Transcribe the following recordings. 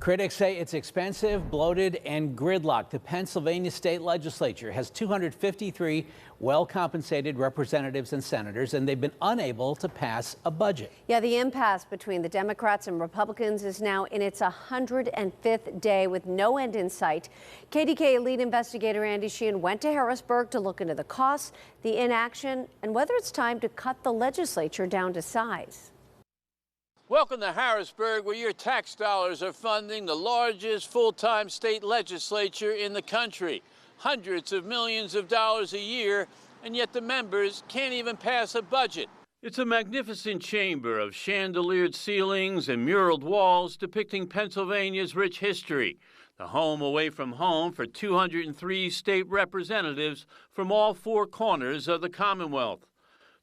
Critics say it's expensive, bloated, and gridlocked. The Pennsylvania state legislature has 253 well-compensated representatives and senators, and they've been unable to pass a budget. Yeah, the impasse between the Democrats and Republicans is now in its 105th day with no end in sight. KDKA lead investigator Sheehan went to Harrisburg to look into the costs, the inaction, and whether it's time to cut the legislature down to size. Welcome to Harrisburg, where your tax dollars are funding the largest full-time state legislature in the country. Hundreds of millions of dollars a year, and yet the members can't even pass a budget. It's a magnificent chamber of chandeliered ceilings and muraled walls depicting Pennsylvania's rich history. The home away from home for 203 state representatives from all four corners of the Commonwealth.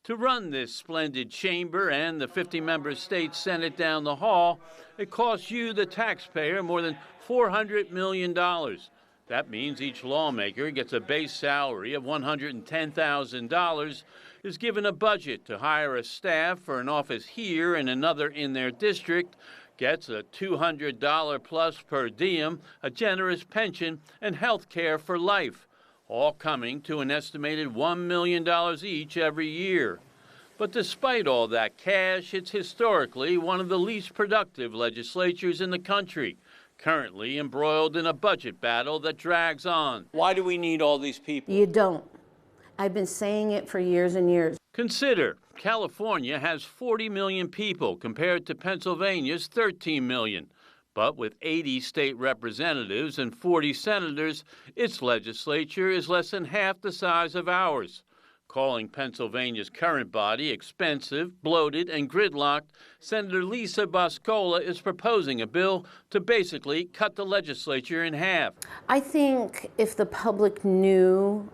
To run this splendid chamber and the 50-member state Senate down the hall, it costs you, the taxpayer, more than $400 million. That means each lawmaker gets a base salary of $110,000, is given a budget to hire a staff for an office here and another in their district, gets a $200 plus per diem, a generous pension, and health care for life, all coming to an estimated $1 million each every year. But despite all that cash, it's historically one of the least productive legislatures in the country, currently embroiled in a budget battle that drags on. Why do we need all these people? You don't. I've been saying it for years and years. Consider, California has 40 million people compared to Pennsylvania's 13 million. But with 80 state representatives and 40 senators, its legislature is less than half the size of ours. Calling Pennsylvania's current body expensive, bloated, and gridlocked, Senator Lisa Boscola is proposing a bill to basically cut the legislature in half. I think if the public knew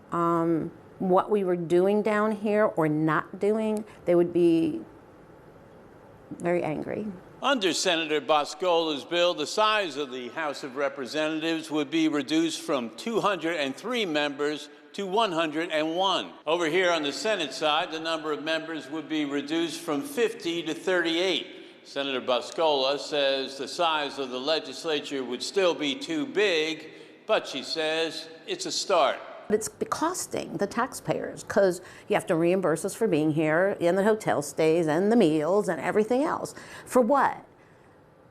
what we were doing down here or not doing, they would be very angry. Under Senator Boscola's bill, the size of the House of Representatives would be reduced from 203 members to 101. Over here on the Senate side, the number of members would be reduced from 50 to 38. Senator Boscola says the size of the legislature would still be too big, but she says it's a start. It's costing the taxpayers because you have to reimburse us for being here and the hotel stays and the meals and everything else. For what?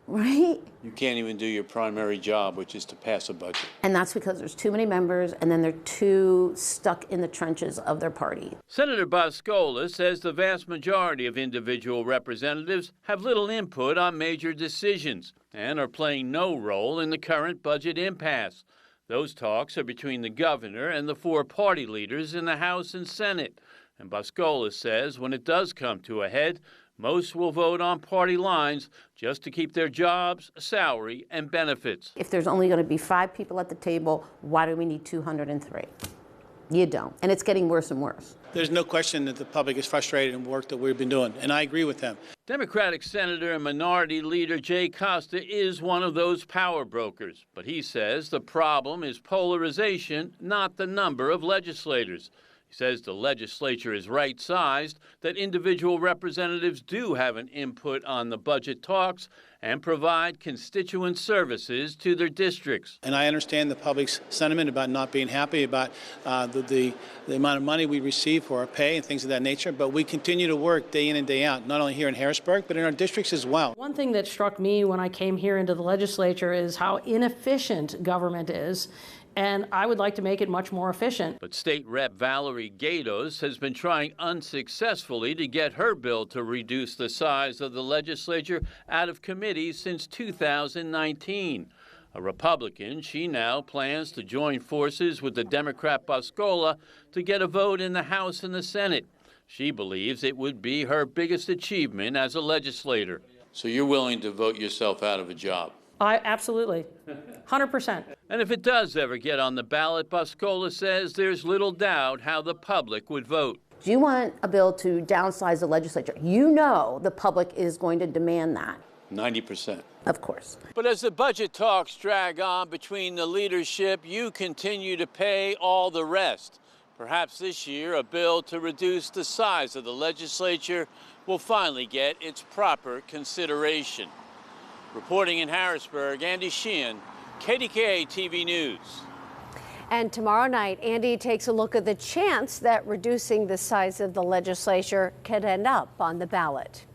Right? You can't even do your primary job, which is to pass a budget. And that's because there's too many members and then they're too stuck in the trenches of their party. Senator Boscola says the vast majority of individual representatives have little input on major decisions and are playing no role in the current budget impasse. Those talks are between the governor and the four party leaders in the House and Senate. And Boscola says when it does come to a head, most will vote on party lines just to keep their jobs, salary, and benefits. If there's only going to be 5 people at the table, why do we need 203? You don't. And it's getting worse and worse. There's no question that the public is frustrated in work that we've been doing, and I agree with them. Democratic Senator and Minority Leader Jay Costa is one of those power brokers, but he says the problem is polarization, not the number of legislators. He says the legislature is right-sized, that individual representatives do have an input on the budget talks and provide constituent services to their districts. And I understand the public's sentiment about not being happy about the amount of money we receive for our pay and things of that nature, but we continue to work day in and day out, not only here in Harrisburg, but in our districts as well. One thing that struck me when I came here into the legislature is how inefficient government is. And I would like to make it much more efficient. But State Rep Valerie Gatos has been trying unsuccessfully to get her bill to reduce the size of the legislature out of committee since 2019. A Republican, she now plans to join forces with the Democrat Boscola to get a vote in the House and the Senate. She believes it would be her biggest achievement as a legislator. So you're willing to vote yourself out of a job? Absolutely, 100%. And if it does ever get on the ballot, Boscola says there's little doubt how the public would vote. Do you want a bill to downsize the legislature? You know the public is going to demand that. 90%. Of course. But as the budget talks drag on between the leadership, you continue to pay all the rest. Perhaps this year, a bill to reduce the size of the legislature will finally get its proper consideration. Reporting in Harrisburg, Andy Sheehan, KDKA-TV News. And tomorrow night, Andy takes a look at the chance that reducing the size of the legislature could end up on the ballot.